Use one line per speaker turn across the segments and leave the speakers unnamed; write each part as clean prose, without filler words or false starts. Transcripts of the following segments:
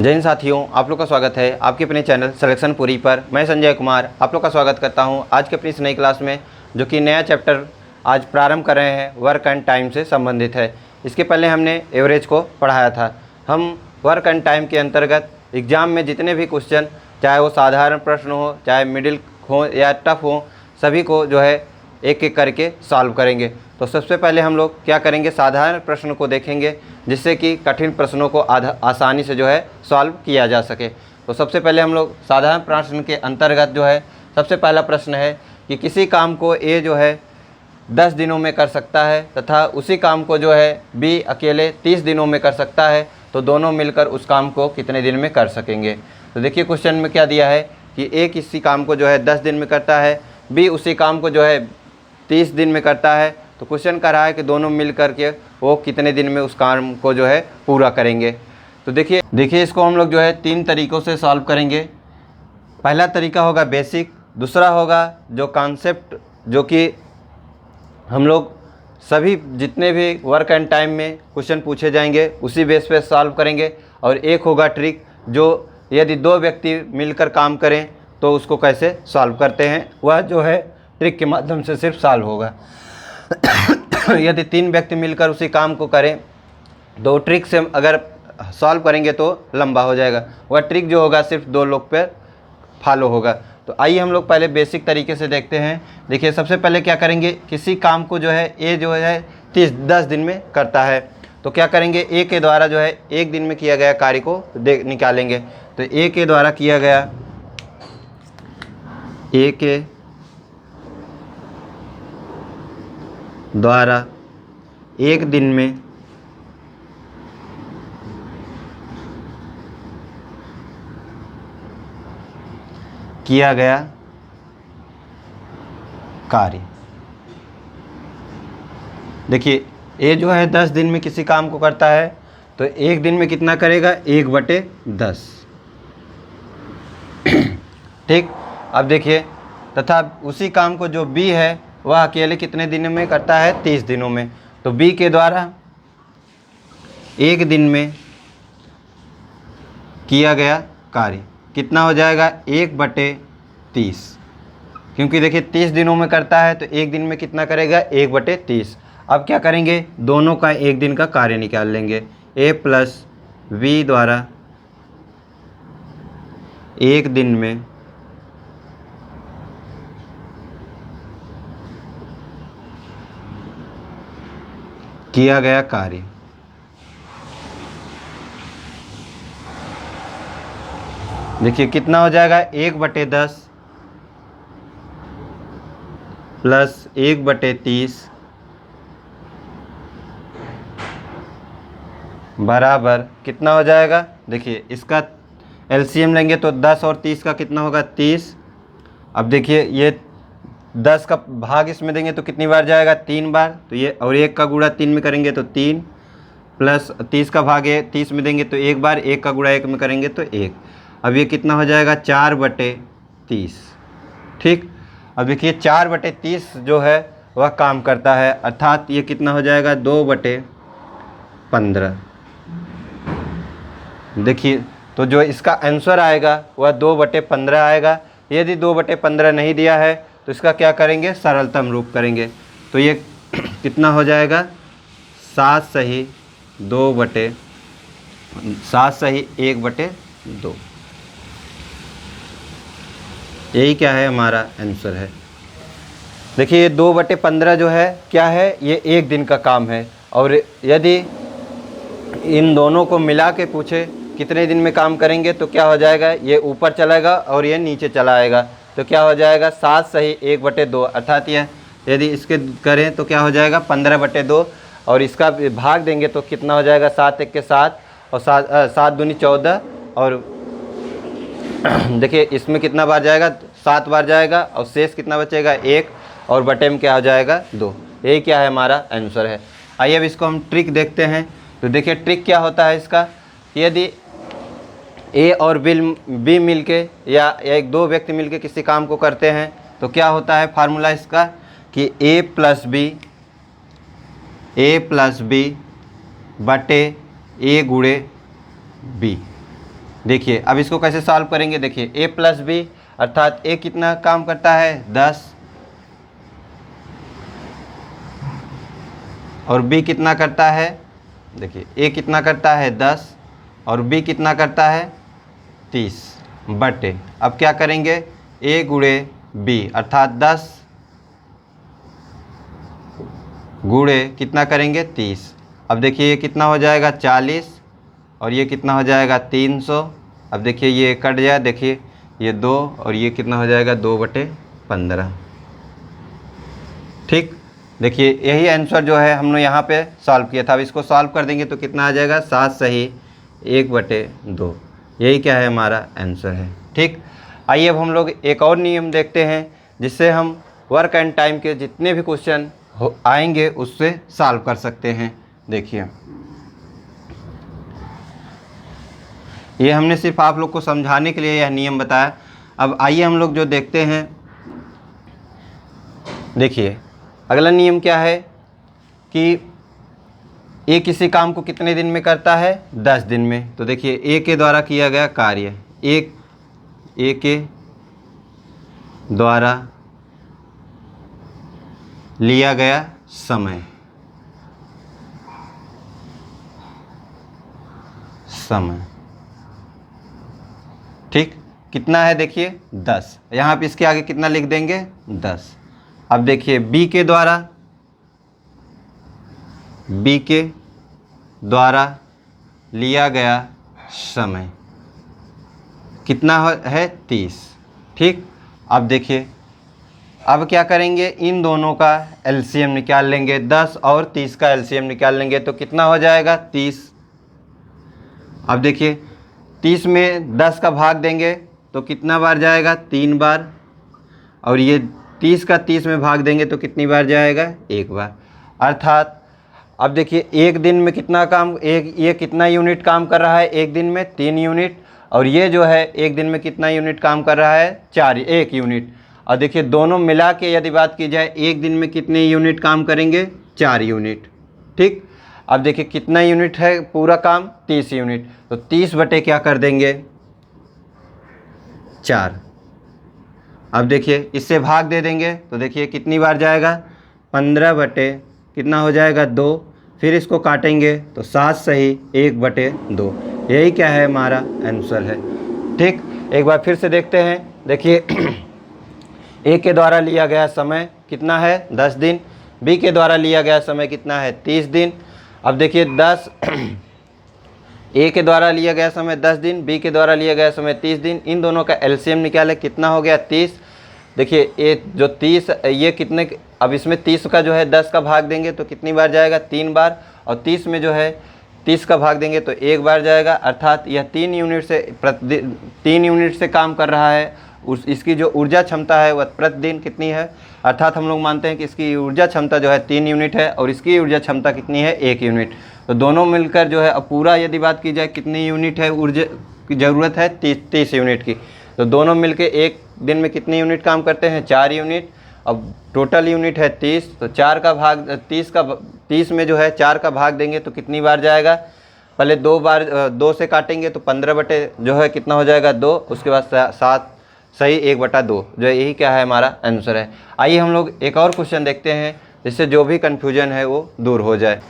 जय हिंद साथियों, आप लोग का स्वागत है आपके अपने चैनल सिलेक्शन पूरी पर। मैं संजय कुमार आप लोग का स्वागत करता हूं आज के अपनी इस नई क्लास में, जो कि नया चैप्टर आज प्रारंभ कर रहे हैं, वर्क एंड टाइम से संबंधित है। इसके पहले हमने एवरेज को पढ़ाया था। हम वर्क एंड टाइम के अंतर्गत एग्ज़ाम में जितने भी क्वेश्चन, चाहे वो साधारण प्रश्न हो, चाहे मिडिल हो या टफ हो, सभी को जो है एक एक करके सॉल्व करेंगे। तो सबसे पहले हम लोग क्या करेंगे, साधारण प्रश्न को देखेंगे, जिससे कि कठिन प्रश्नों को आसानी से जो है सॉल्व किया जा सके। तो सबसे पहले हम लोग साधारण प्रश्न के अंतर्गत जो है सबसे पहला प्रश्न है कि किसी काम को ए जो है 10 दिनों में कर सकता है तथा उसी काम को जो है बी अकेले 30 दिनों में कर सकता है, तो दोनों मिलकर उस काम को कितने दिन में कर सकेंगे। तो देखिए क्वेश्चन में क्या दिया है कि ए किसी काम को जो है 10 दिन में करता है, बी उसी काम को जो है 30 दिन में करता है। तो क्वेश्चन कर रहा है कि दोनों मिल कर के वो कितने दिन में उस काम को जो है पूरा करेंगे। तो देखिए इसको हम लोग जो है 3 तरीक़ों से सॉल्व करेंगे। पहला तरीका होगा बेसिक, दूसरा होगा जो कॉन्सेप्ट, जो कि हम लोग सभी जितने भी वर्क एंड टाइम में क्वेश्चन पूछे जाएंगे उसी बेस पे सॉल्व करेंगे, और एक होगा ट्रिक, जो यदि 2 व्यक्ति मिलकर काम करें तो उसको कैसे सॉल्व करते हैं, वह जो है ट्रिक के माध्यम से सिर्फ सॉल्व होगा। यदि 3 व्यक्ति मिलकर उसी काम को करें तो ट्रिक से अगर सॉल्व करेंगे तो लंबा हो जाएगा, वह ट्रिक जो होगा सिर्फ 2 लोग पर फॉलो होगा। तो आइए हम लोग पहले बेसिक तरीके से देखते हैं। देखिए सबसे पहले क्या करेंगे, किसी काम को जो है ए जो है 10 दिन में करता है, तो क्या करेंगे, ए के द्वारा जो है 1 दिन में किया गया कार्य को निकालेंगे। तो ए के द्वारा किया गया, ए के द्वारा 1 दिन में किया गया कार्य। देखिए ए जो है 10 दिन में किसी काम को करता है, तो 1 दिन में कितना करेगा, 1/10। ठीक। अब देखिए तथा उसी काम को जो बी है वह अकेले कितने दिनों में करता है, 30 दिनों में। तो बी के द्वारा 1 दिन में किया गया कार्य कितना हो जाएगा, 1/30, क्योंकि देखिए 30 दिनों में करता है तो 1 दिन में कितना करेगा, 1/30। अब क्या करेंगे, दोनों का 1 दिन का कार्य निकाल लेंगे। ए प्लस बी द्वारा 1 दिन में किया गया कार्य। देखिए कितना हो जाएगा, 1/10 प्लस 1/30 बराबर कितना हो जाएगा। देखिए इसका एलसीएम लेंगे तो 10 और 30 का कितना होगा, 30। अब देखिए ये 10 का भाग इसमें देंगे तो कितनी बार जाएगा, 3 बार। तो ये और 1 का गुणा 3 में करेंगे तो 3, प्लस 30 का भाग 30 में देंगे तो 1 बार, 1 का गुणा 1 में करेंगे तो 1। अब ये कितना हो जाएगा, 4/30। ठीक। अब देखिए 4/30 जो है वह काम करता है, अर्थात ये कितना हो जाएगा, 2/15। देखिए तो जो इसका आंसर आएगा वह 2/15 आएगा। यदि 2/15 नहीं दिया है तो इसका क्या करेंगे, सरलतम रूप करेंगे। तो ये कितना हो जाएगा, 7 सही 1/2। यही क्या है, हमारा आंसर है। देखिए 2/15 जो है क्या है, ये 1 दिन का काम है, और यदि इन दोनों को मिला के पूछे कितने दिन में काम करेंगे तो क्या हो जाएगा, ये ऊपर चलाएगा और ये नीचे चला आएगा। तो क्या हो जाएगा, 7 सही 1/2, अर्थात ये यदि इसके करें तो क्या हो जाएगा, 15/2, और इसका भाग देंगे तो कितना हो जाएगा, 7 1 के 7 और 7 दूनी 14, और देखिए इसमें कितना बार जाएगा, 7 बार जाएगा, और शेष कितना बचेगा, 1, और बटे में क्या हो जाएगा, 2। यही क्या है, हमारा आंसर है। आइए अब इसको हम ट्रिक देखते हैं। तो देखिए ट्रिक क्या होता है इसका, यदि ए और बी मिलके या 1-2 व्यक्ति मिलके किसी काम को करते हैं तो क्या होता है फार्मूला इसका, कि ए प्लस बी बटे ए गुणे बी। देखिए अब इसको कैसे सॉल्व करेंगे। देखिए a प्लस बी अर्थात a कितना काम करता है 10 और b कितना करता है, देखिए a कितना करता है 10 और b कितना करता है 30 बटे, अब क्या करेंगे a गुणे b अर्थात 10 गुणे कितना करेंगे 30। अब देखिए ये कितना हो जाएगा 40 और ये कितना हो जाएगा 300। अब देखिए ये कट जाए, देखिए ये 2 और ये कितना हो जाएगा 2/15। ठीक, देखिए यही आंसर जो है हमने यहाँ पे सॉल्व किया था। अब इसको सॉल्व कर देंगे तो कितना आ जाएगा 7 सही 1/2। यही क्या है हमारा आंसर है। ठीक, आइए अब हम लोग एक और नियम देखते हैं जिससे हम वर्क एंड टाइम के जितने भी क्वेश्चन आएंगे उससे सॉल्व कर सकते हैं। देखिए ये हमने सिर्फ आप लोग को समझाने के लिए यह नियम बताया। अब आइए हम लोग जो देखते हैं, देखिए अगला नियम क्या है कि ए किसी काम को कितने दिन में करता है 10 दिन में। तो देखिए ए के द्वारा किया गया कार्य, ए के द्वारा लिया गया समय ठीक कितना है, देखिए 10। यहाँ पे इसके आगे कितना लिख देंगे 10। अब देखिए बी के द्वारा लिया गया समय कितना है 30। ठीक, अब देखिए अब क्या करेंगे, इन दोनों का एलसीएम निकाल लेंगे, 10 और 30 का एलसीएम निकाल लेंगे तो कितना हो जाएगा 30। अब देखिए 30 में 10 का भाग देंगे तो कितना बार जाएगा 3 बार, और ये 30 का 30 में भाग देंगे तो कितनी बार जाएगा 1 बार। अर्थात अब देखिए एक दिन में कितना काम, ये कितना यूनिट काम कर रहा है एक दिन में 3 यूनिट, और ये जो है एक दिन में कितना यूनिट काम कर रहा है 1 यूनिट। और देखिए दोनों मिला के यदि बात की जाए एक दिन में कितने यूनिट काम करेंगे 4 यूनिट। ठीक, अब देखिए कितना यूनिट है पूरा काम 30 यूनिट, तो 30 बटे क्या कर देंगे 4। अब देखिए इससे भाग दे देंगे तो देखिए कितनी बार जाएगा 15 बटे कितना हो जाएगा 2, फिर इसको काटेंगे तो 7 सही 1/2। यही क्या है हमारा आंसर है। ठीक, एक बार फिर से देखते हैं। देखिए ए के द्वारा लिया गया समय कितना है 10 दिन, बी के द्वारा लिया गया समय कितना है 30 दिन। अब देखिए 10 ए के द्वारा लिया गया समय 10 दिन, बी के द्वारा लिया गया समय 30 दिन। इन दोनों का एलसीएम निकाले, कितना हो गया 30। देखिए ए जो 30 ये कितने, अब इसमें 30 का जो है 10 का भाग देंगे तो कितनी बार जाएगा 3 बार, और 30 में जो है 30 का भाग देंगे तो 1 बार जाएगा। अर्थात यह 3 यूनिट से काम कर रहा है। इसकी जो ऊर्जा क्षमता है वह प्रतिदिन कितनी है, अर्थात हम लोग मानते हैं कि इसकी ऊर्जा क्षमता जो है 3 यूनिट है और इसकी ऊर्जा क्षमता कितनी है 1 यूनिट। तो दोनों मिलकर जो है, अब पूरा यदि बात की जाए कितनी यूनिट है ऊर्जा की ज़रूरत है 30 यूनिट की, तो दोनों मिलकर एक दिन में कितनी यूनिट काम करते हैं 4 यूनिट। अब टोटल यूनिट है 30, तो 4 का भाग 30 में जो है 4 का भाग देंगे तो कितनी बार जाएगा, पहले 2 बार 2 से काटेंगे तो 15 बटे जो है कितना हो जाएगा 2, उसके बाद 7 सही 1/2, जो यही क्या है हमारा आंसर है। आइए हम लोग एक और क्वेश्चन देखते हैं जिससे जो भी कन्फ्यूजन है वो दूर हो जाए।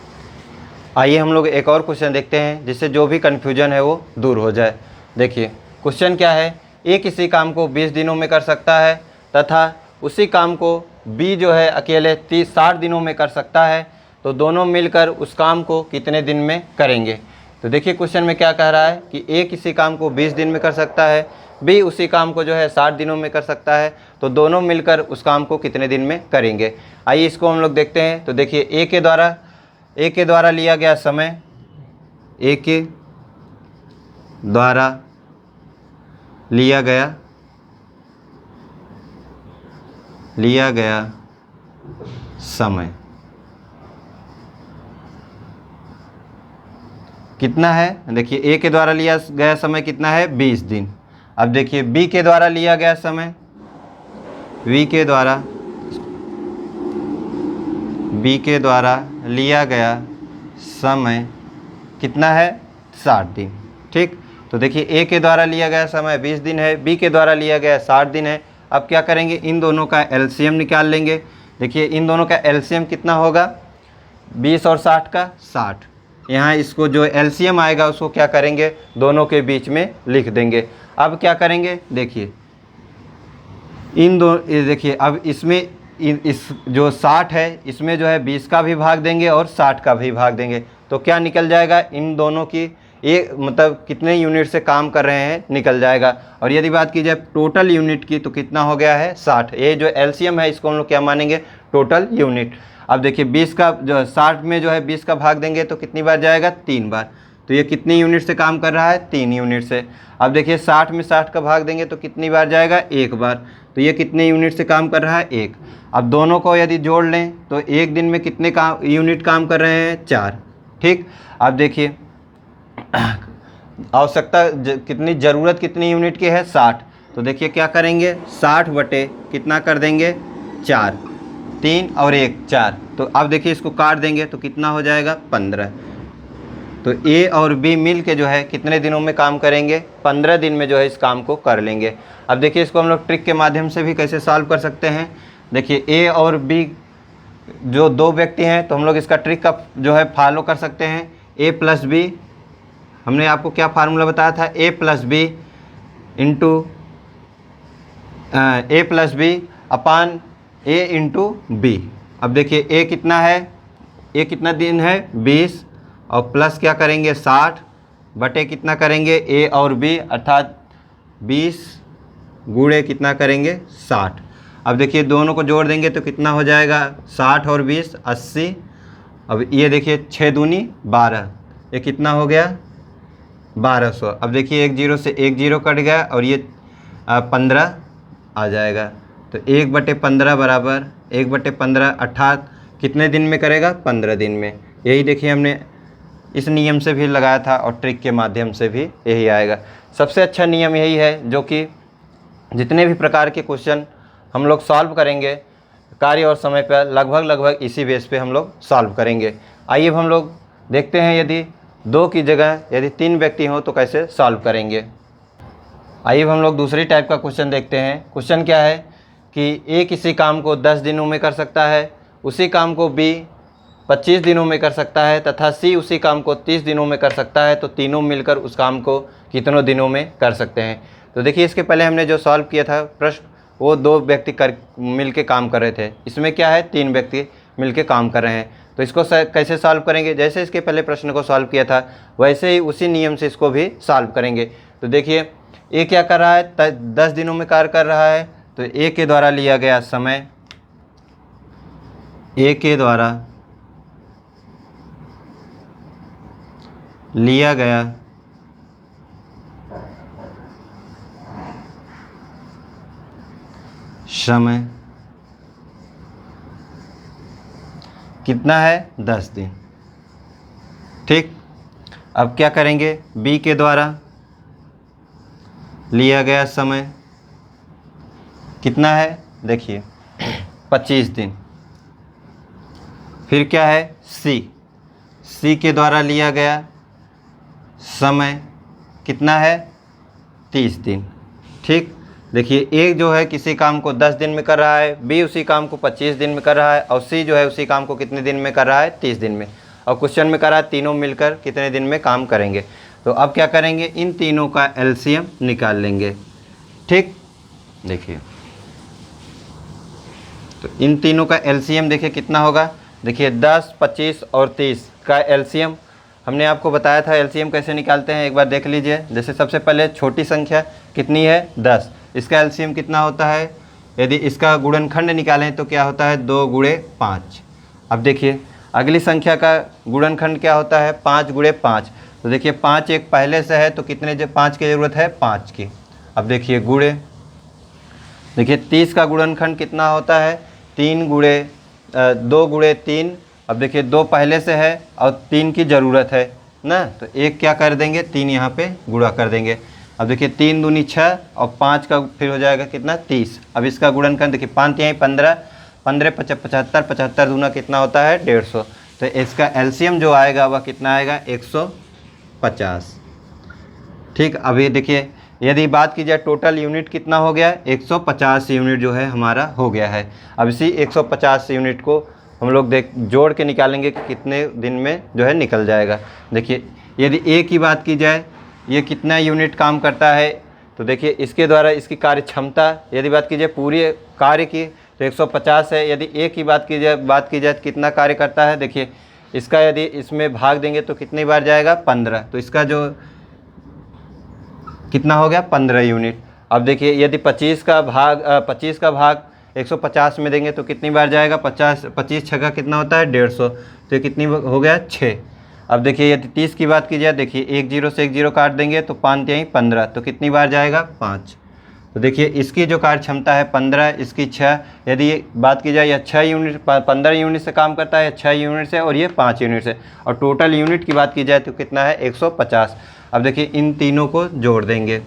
आइए हम लोग एक और क्वेश्चन देखते हैं जिससे जो भी कन्फ्यूजन है वो दूर हो जाए। देखिए क्वेश्चन क्या है, ए किसी काम को 20 दिनों में कर सकता है तथा उसी काम को बी जो है अकेले 60 दिनों में कर सकता है, तो दोनों मिलकर उस काम को कितने दिन में करेंगे। तो देखिए क्वेश्चन में क्या कह रहा है कि ए किसी काम को 20 दिन में कर सकता है, बी उसी काम को जो है 60 दिनों में कर सकता है, तो दोनों मिलकर उस काम को कितने दिन में करेंगे। आइए इसको हम लोग देखते हैं। तो देखिए ए के द्वारा लिया गया समय, ए के द्वारा लिया गया समय कितना है, देखिए ए के द्वारा लिया गया समय कितना है 20 दिन। अब देखिए बी के द्वारा लिया गया समय, बी के द्वारा लिया गया समय कितना है 60 दिन। ठीक, तो देखिए ए के द्वारा लिया गया समय 20 दिन है, बी के द्वारा लिया गया 60 दिन है। अब क्या करेंगे, इन दोनों का एलसीएम निकाल लेंगे। देखिए इन दोनों का एलसीएम कितना होगा, 20 और 60 का 60। यहाँ इसको जो एलसीएम आएगा उसको क्या करेंगे, दोनों के बीच में लिख देंगे। अब क्या करेंगे, देखिए इन दो, देखिए अब इसमें इस जो 60 है इसमें जो है 20 का भी भाग देंगे और 60 का भी भाग देंगे, तो क्या निकल जाएगा, इन दोनों की एक मतलब कितने यूनिट से काम कर रहे हैं निकल जाएगा। और यदि बात की जाए टोटल यूनिट की तो कितना हो गया है, 60। ये जो एलसीएम है इसको हम लोग क्या मानेंगे, टोटल यूनिट। अब देखिए 20 का जो 60 में जो है 20 का भाग देंगे तो कितनी बार जाएगा, 3 बार। तो ये कितनी यूनिट से काम कर रहा है, 3 यूनिट से। अब देखिए 60 में 60 का भाग देंगे तो कितनी बार जाएगा, 1 बार। तो ये कितने यूनिट से काम कर रहा है, 1। अब दोनों को यदि जोड़ लें तो एक दिन में कितने यूनिट काम कर रहे हैं, 4। ठीक। अब देखिए आवश्यकता कितनी, ज़रूरत कितनी यूनिट की है, 60। तो देखिए क्या करेंगे, 60 बटे कितना कर देंगे, 4। 3 और 1 4। तो अब देखिए इसको काट देंगे तो कितना हो जाएगा, 15। तो ए और बी मिल के जो है कितने दिनों में काम करेंगे, 15 दिन में जो है इस काम को कर लेंगे। अब देखिए इसको हम लोग ट्रिक के माध्यम से भी कैसे सॉल्व कर सकते हैं। देखिए ए और बी जो दो व्यक्ति हैं तो हम लोग इसका ट्रिक का जो है फॉलो कर सकते हैं। ए प्लस बी, हमने आपको क्या फार्मूला बताया था, ए प्लस बी इंटू ए प्लस बी अपान ए इंटू बी। अब देखिए ए कितना है, ए कितना दिन है, 20, और प्लस क्या करेंगे 60 बटे कितना करेंगे ए और बी, अर्थात 20 गुणे कितना करेंगे 60। अब देखिए दोनों को जोड़ देंगे तो कितना हो जाएगा, 60 और 20 80। अब ये देखिए 6 दूनी 12, ये कितना हो गया 1200। अब देखिए 1 0 से 1 0 कट गया और ये 15 आ जाएगा। तो 1/15 बराबर 1/15 अर्थात कितने दिन में करेगा, 15 दिन में। यही देखिए हमने इस नियम से भी लगाया था और ट्रिक के माध्यम से भी यही आएगा। सबसे अच्छा नियम यही है जो कि जितने भी प्रकार के क्वेश्चन हम लोग सॉल्व करेंगे कार्य और समय पर लगभग इसी बेस पे हम लोग सॉल्व करेंगे। आइए अब हम लोग देखते हैं यदि 2 की जगह यदि 3 व्यक्ति हों तो कैसे सॉल्व करेंगे। आइए अब हम लोग दूसरी टाइप का क्वेश्चन देखते हैं। क्वेश्चन क्या है कि ए किसी काम को 10 दिनों में कर सकता है, उसी काम को बी 25 दिनों में कर सकता है तथा सी उसी काम को 30 दिनों में कर सकता है, तो तीनों मिलकर उस काम को कितनों दिनों में कर सकते हैं। तो देखिए इसके पहले हमने जो सॉल्व किया था प्रश्न, वो 2 व्यक्ति मिल के काम कर रहे थे। इसमें क्या है, 3 व्यक्ति मिल के काम कर रहे हैं। तो इसको कैसे सॉल्व करेंगे, जैसे इसके पहले प्रश्न को सॉल्व किया था वैसे ही उसी नियम से इसको भी सॉल्व करेंगे। तो देखिए ए क्या कर रहा है, 10 दिनों में कार्य कर रहा है। तो ए के द्वारा लिया गया समय, ए के द्वारा लिया गया समय कितना है, 10 दिन। ठीक। अब क्या करेंगे, बी के द्वारा लिया गया समय कितना है, देखिए 25 दिन। फिर क्या है, सी के द्वारा लिया गया समय कितना है, 30 दिन। ठीक। देखिए ए जो है किसी काम को 10 दिन में कर रहा है, बी उसी काम को 25 दिन में कर रहा है और सी जो है उसी काम को कितने दिन में कर रहा है, 30 दिन में। और क्वेश्चन में कर रहा है तीनों मिलकर कितने दिन में काम करेंगे। तो अब क्या करेंगे, इन तीनों का एलसीएम निकाल लेंगे। ठीक। देखिए तो इन तीनों का एलसीएम देखिए कितना होगा, देखिए 10, 25 और 30 का एलसीएम हमने आपको बताया था। एलसीएम कैसे निकालते हैं एक बार देख लीजिए। जैसे सबसे पहले छोटी संख्या कितनी है, 10, इसका एलसीएम कितना होता है, यदि इसका गुणनखंड निकालें तो क्या होता है, 2 गुणे 5। अब देखिए अगली संख्या का गुणनखंड क्या होता है, 5 गुणे 5। तो देखिए 5 एक पहले से है तो कितने 5 की ज़रूरत है, 5 की। अब देखिए गुणे, देखिए 30 का गुणनखंड कितना होता है, 3 गुणे 2 गुणे 3। अब देखिए 2 पहले से है और 3 की ज़रूरत है ना, तो एक क्या कर देंगे, 3 यहाँ पे गुणा कर देंगे। अब देखिए 3 दूनी 6 और 5 का फिर हो जाएगा कितना, 30। अब इसका गुणनखंड देखिए 5 यहाँ 15, 15 75, 75 दूना कितना होता है, 150। तो इसका एलसीएम जो आएगा वह कितना आएगा, 150। ठीक, अभी देखिए यदि बात की जाए टोटल यूनिट कितना हो गया, 150 यूनिट जो है हमारा हो गया है। अब इसी 150 यूनिट को हम लोग जोड़ के निकालेंगे कि कितने दिन में जो है निकल जाएगा। देखिए यदि ए की बात की जाए, ये कितना यूनिट काम करता है, तो देखिए इसके द्वारा इसकी कार्य क्षमता यदि बात की जाए पूरी कार्य की तो 150 है। यदि ए की बात की जाए तो कितना कार्य करता है, देखिए इसका यदि इसमें भाग देंगे तो कितनी बार जाएगा, 15। तो इसका जो कितना हो गया, 15 यूनिट। अब देखिए यदि 25 का भाग 150 में देंगे तो कितनी बार जाएगा, 25 छक्का कितना होता है, 150। तो ये कितनी हो गया, 6। अब देखिए यदि 30 की बात की जाए, देखिए 1 0 से 1 0 काट देंगे तो 5 यहीं 15, तो कितनी बार जाएगा, 5। तो देखिए इसकी जो कार्य क्षमता है 15, इसकी 6। यदि बात की जाए यह 6 यूनिट 15 यूनिट से काम करता है, 6 यूनिट से, और ये 5 यूनिट से। और टोटल यूनिट की बात की जाए तो कितना है, 150। अब देखिए इन तीनों को जोड़ देंगे,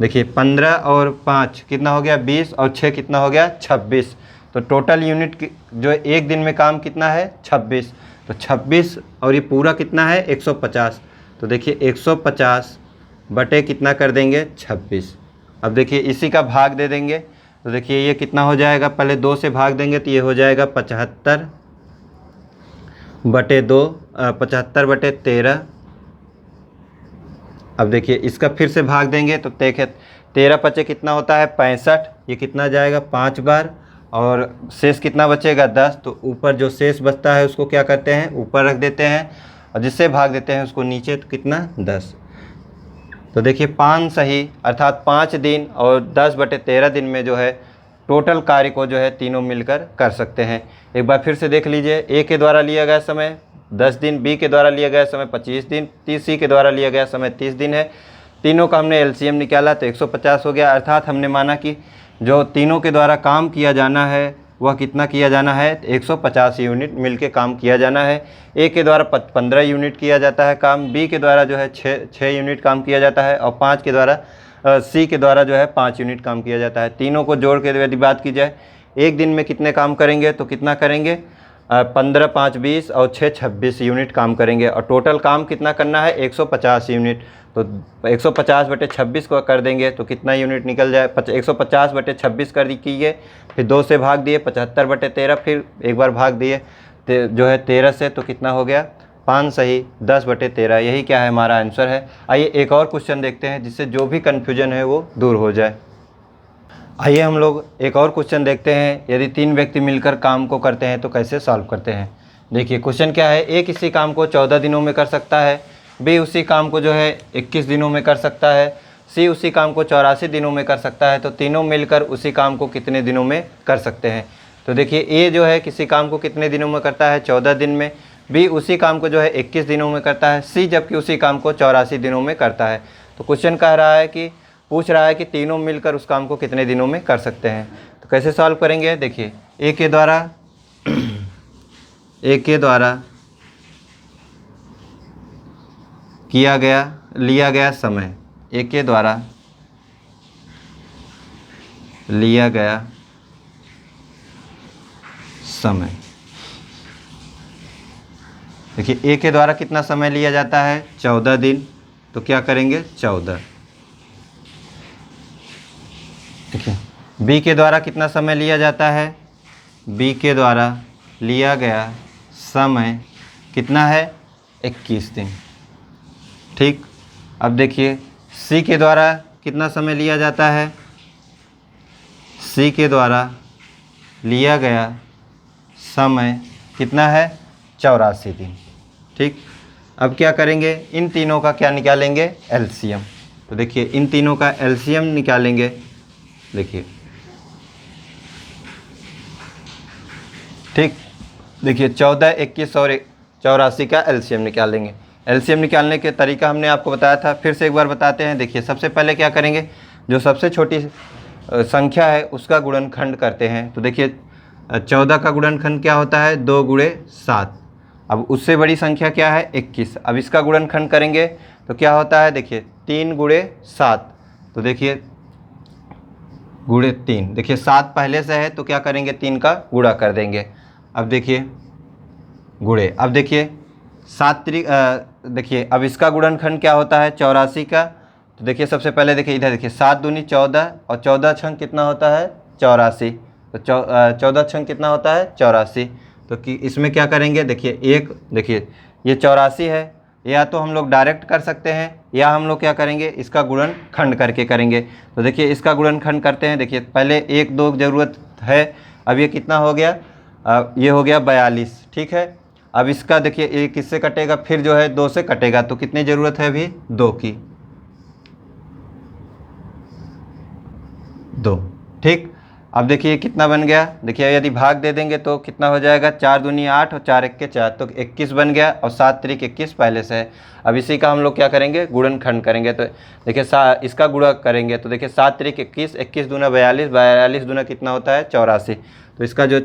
देखिए 15 और 5 कितना हो गया, 20, और 6 कितना हो गया, 26। तो टोटल यूनिट जो एक दिन में काम कितना है, 26। तो 26 और ये पूरा कितना है, 150। तो देखिए 150 बटे कितना कर देंगे, 26। अब देखिए इसी का भाग दे देंगे तो देखिए ये कितना हो जाएगा, पहले 2 से भाग देंगे तो ये हो जाएगा 75 बटे 2, 75 बटे 13। अब देखिए इसका फिर से भाग देंगे तो देखिए 13 पचे कितना होता है, 65। ये कितना जाएगा, 5 बार, और शेष कितना बचेगा, 10। तो ऊपर जो शेष बचता है उसको क्या करते हैं, ऊपर रख देते हैं, और जिससे भाग देते हैं उसको नीचे, तो कितना, 10। तो देखिए 5 सही, अर्थात 5 दिन और 10 बटे 13 दिन में जो है टोटल कार्य को जो है तीनों मिलकर कर सकते हैं। एक बार फिर से देख लीजिए, ए के द्वारा लिया गया समय 10 दिन, बी के द्वारा लिया गया समय 25 दिन, सी के द्वारा लिया गया समय 30 दिन है। तीनों का हमने एलसीएम निकाला तो 150 हो गया। अर्थात हमने माना कि जो तीनों के द्वारा काम किया जाना है वह कितना किया जाना है, 150 यूनिट मिलके काम किया जाना है। ए के द्वारा 15 यूनिट किया जाता है काम, बी के द्वारा जो है 6 यूनिट काम किया जाता है, और 5 के द्वारा सी के द्वारा जो है 5 यूनिट काम किया जाता है। तीनों को जोड़ के यदि बात की जाए एक दिन में कितने काम करेंगे, तो कितना करेंगे, 15 5 20 और 6 26 यूनिट काम करेंगे, और टोटल काम कितना करना है, 150 यूनिट। तो 150 बटे 26 को कर देंगे तो कितना यूनिट निकल जाए, 150 बटे 26 कर कीजिए, फिर 2 से भाग दिए, 75 बटे 13, फिर एक बार भाग दिए जो है 13 से, तो कितना हो गया, 5 सही, 10 बटे 13। यही क्या है, हमारा आंसर है। आइए एक और क्वेश्चन देखते हैं जिससे जो भी कन्फ्यूजन है वो दूर हो जाए। आइए हम लोग एक और क्वेश्चन देखते हैं, यदि 3 व्यक्ति मिलकर काम को करते हैं तो कैसे सॉल्व करते हैं। देखिए क्वेश्चन क्या है, ए किसी काम को 14 दिनों में कर सकता है, बी उसी काम को जो है 21 दिनों में कर सकता है, सी उसी काम को 84 दिनों में कर सकता है। तो तीनों मिलकर उसी काम को कितने दिनों में कर सकते हैं। तो देखिए ए जो है किसी काम को कितने दिनों में करता है, 14 दिन में, बी उसी काम को जो है 21 दिनों में करता है, सी जबकि उसी काम को 84 दिनों में करता है। तो क्वेश्चन कह रहा है कि पूछ रहा है कि तीनों मिलकर उस काम को कितने दिनों में कर सकते हैं। तो कैसे सॉल्व करेंगे, देखिए ए के द्वारा लिया गया समय, ए के द्वारा लिया गया समय, देखिए ए के द्वारा कितना समय लिया जाता है, 14 दिन। तो क्या करेंगे, 14। देखिए बी के द्वारा कितना समय लिया जाता है, बी के द्वारा लिया गया समय कितना है, 21 दिन। ठीक, अब देखिए सी के द्वारा कितना समय लिया जाता है, सी के द्वारा लिया गया समय कितना है, 84 दिन। ठीक, अब क्या करेंगे, इन तीनों का क्या निकालेंगे, एलसीएम। तो देखिए इन तीनों का एलसीएम निकालेंगे, देखिए ठीक, देखिए 14 21 और 84 का एलसीएम निकालेंगे। एलसीएम निकालने के तरीका हमने आपको बताया था, फिर से एक बार बताते हैं। देखिए सबसे पहले क्या करेंगे, जो सबसे छोटी संख्या है उसका गुणनखंड करते हैं। तो देखिए 14 का गुणनखंड क्या होता है, 2 गुणे 7। अब उससे बड़ी संख्या क्या है, 21। अब इसका गुणनखंड करेंगे तो क्या होता है, देखिए 3 गुणे 7। तो देखिए गुणे 3, देखिए 7 पहले से है तो क्या करेंगे, 3 का गुणा कर देंगे। अब देखिए गुणे, अब देखिए सात त्रिक देखिए अब इसका गुणनखंड क्या होता है 84 का। तो देखिए सबसे पहले देखिए इधर देखिए 7 दूनी 14 और 14 छंग कितना होता है 84। तो 14 छंग कितना होता है 84। तो कि इसमें क्या करेंगे देखिए एक देखिए ये 84 है, या तो हम लोग डायरेक्ट कर सकते हैं या हम लोग क्या करेंगे इसका गुणनखंड करके करेंगे। तो देखिए इसका गुणनखंड करते हैं। देखिए पहले 1 2 ज़रूरत है, अब ये कितना हो गया ये हो गया 42। ठीक है, अब इसका देखिए ये किससे कटेगा फिर जो है 2 से कटेगा। तो कितनी ज़रूरत है अभी 2 की, 2। ठीक, अब देखिए कितना बन गया। देखिए यदि भाग दे देंगे तो कितना हो जाएगा 4 दूनी 8 और 4 1 4, तो 21 बन गया और 7 त्रिक 21 पहले से है। अब इसी का हम लोग क्या करेंगे गुणनखंड करेंगे। तो देखिए इसका गुणा करेंगे तो देखिए 7 त्रिक 21, 21 दूना 42, 42 दूना कितना होता है 84। तो इसका जो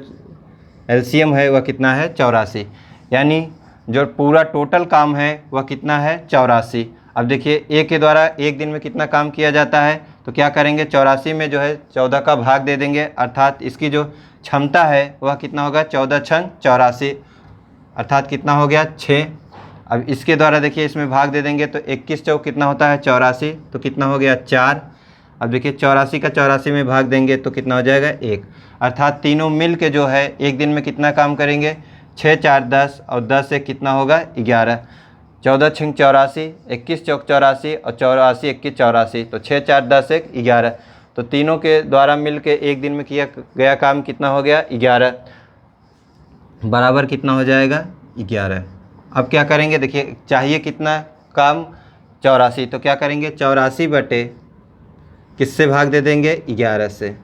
एलसीएम है वह कितना है 84, यानी जो पूरा टोटल काम है वह कितना है 84। अब देखिए ए के द्वारा एक दिन में कितना काम किया जाता है, तो क्या करेंगे 84 में जो है 14 का भाग दे देंगे, अर्थात इसकी जो क्षमता है वह कितना होगा 14 छंग 84, अर्थात कितना हो गया 6। अब इसके द्वारा देखिए इसमें भाग दे देंगे तो 21 चौक कितना होता है 84, तो कितना हो गया 4। अब देखिए 84 का 84 में भाग देंगे तो कितना हो जाएगा 1, अर्थात तीनों मिल के जो है एक दिन में कितना काम करेंगे 6 4 10 और 10 से कितना होगा 11। 14 छंग 84, 21 चौक 84 और 84 21 84, तो 6 4 10 1 11। तो तीनों के द्वारा मिल के एक दिन में किया गया काम कितना हो गया 11, बराबर कितना हो जाएगा 11। अब क्या करेंगे देखिए चाहिए कितना काम 84, तो क्या करेंगे 84 बटे किससे भाग दे देंगे 11 से।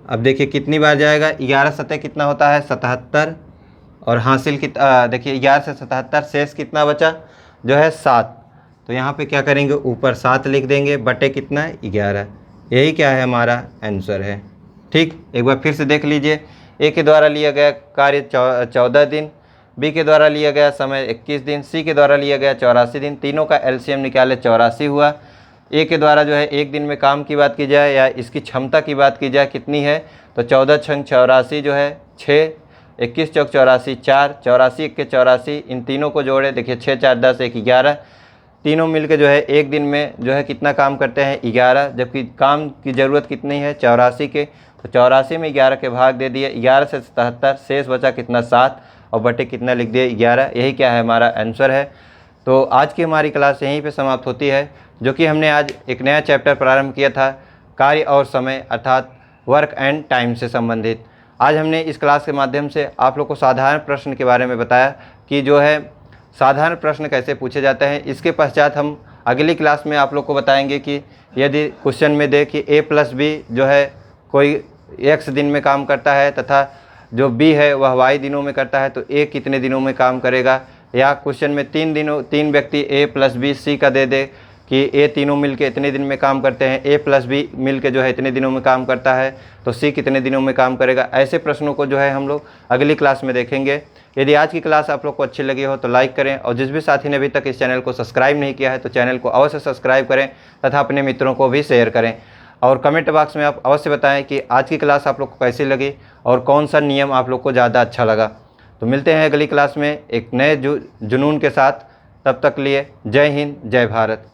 अब देखिए कितनी बार जाएगा 11 सतह कितना होता है 77, और हासिल देखिए 11 से 77 शेष कितना बचा जो है 7। तो यहाँ पे क्या करेंगे ऊपर 7 लिख देंगे बटे कितना 11, यही क्या है हमारा आंसर है। ठीक, एक बार फिर से देख लीजिए। ए के द्वारा लिया गया कार्य 14 दिन, बी के द्वारा लिया गया समय 21 दिन, सी के द्वारा लिया गया 84 दिन। तीनों का एलसीएम निकाले 84 हुआ। ए के द्वारा जो है एक दिन में काम की बात की जाए या इसकी क्षमता की बात की जाए कितनी है, तो 14 छंग 84 जो है 6, 21 चौक 84 4, 84 1 84, इन तीनों को जोड़े देखिए 6 4 10 1 11। तीनों मिलके जो है एक दिन में जो है कितना काम करते हैं 11, जबकि काम की ज़रूरत कितनी है 84 के। तो 84 में 11 के भाग दे दिए, 11 से 77 शेष बचा कितना 7 और बटे कितना लिख दिए 11, यही क्या है हमारा आंसर है। तो आज की हमारी क्लास यहीं पे समाप्त होती है, जो कि हमने आज एक नया चैप्टर प्रारंभ किया था कार्य और समय अर्थात वर्क एंड टाइम से संबंधित। आज हमने इस क्लास के माध्यम से आप लोग को साधारण प्रश्न के बारे में बताया कि जो है साधारण प्रश्न कैसे पूछे जाते हैं। इसके पश्चात हम अगली क्लास में आप लोग को बताएंगे कि यदि क्वेश्चन में दे कि a + b जो है कोई x दिन में काम करता है तथा जो b है वह y दिनों में करता है, तो a कितने दिनों में काम करेगा। या क्वेश्चन में 3 व्यक्ति a + b c का दे दे कि ए तीनों मिलके इतने दिन में काम करते हैं, ए + बी मिलके जो है इतने दिनों में काम करता है, तो सी कितने दिनों में काम करेगा। ऐसे प्रश्नों को जो है हम लोग अगली क्लास में देखेंगे। यदि आज की क्लास आप लोग को अच्छी लगी हो तो लाइक करें, और जिस भी साथी ने अभी तक इस चैनल को सब्सक्राइब नहीं किया है तो चैनल को अवश्य सब्सक्राइब करें तथा अपने मित्रों को भी शेयर करें। और कमेंट बॉक्स में आप अवश्य बताएँ कि आज की क्लास आप लोग को कैसी लगी और कौन सा नियम आप लोग को ज़्यादा अच्छा लगा। तो मिलते हैं अगली क्लास में एक नए जुनून के साथ, तब तक लिए जय हिंद जय भारत।